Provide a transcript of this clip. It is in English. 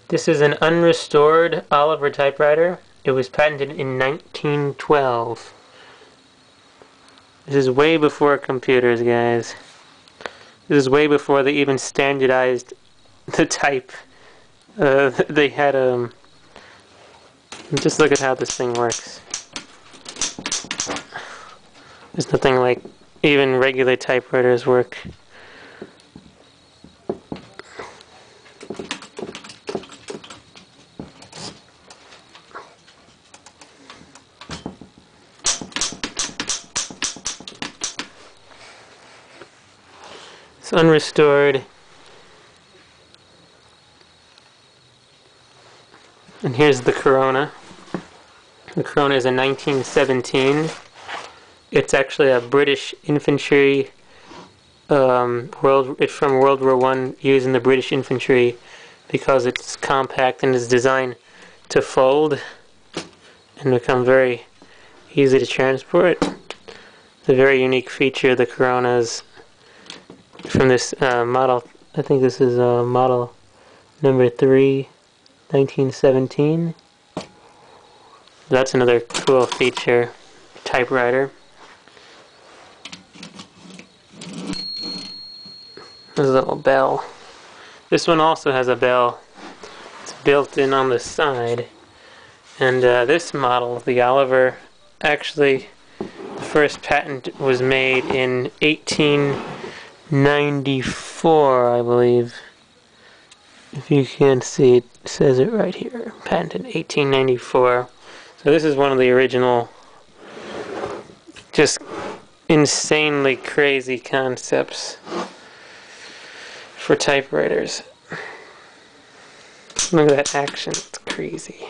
This is an unrestored Oliver typewriter. It was patented in 1912. This is way before computers, guys. This is way before they even standardized the type. They had just look at how this thing works. There's nothing like even regular typewriters work. It's unrestored. And here's the Corona. The Corona is a 1917. It's actually a British infantry. It's from World War I, used in the British infantry because it's compact and is designed to fold and become very easy to transport. It's a very unique feature of the Coronas from this model. I think this is model number 3, 1917. That's another cool feature. Typewriter. There's a little bell. This one also has a bell. It's built in on the side. And this model, the Oliver, actually the first patent was made in 1894, I believe. If you can see, it says it right here. Patented 1894. So this is one of the original, just insanely crazy concepts for typewriters. Look at that action, it's crazy.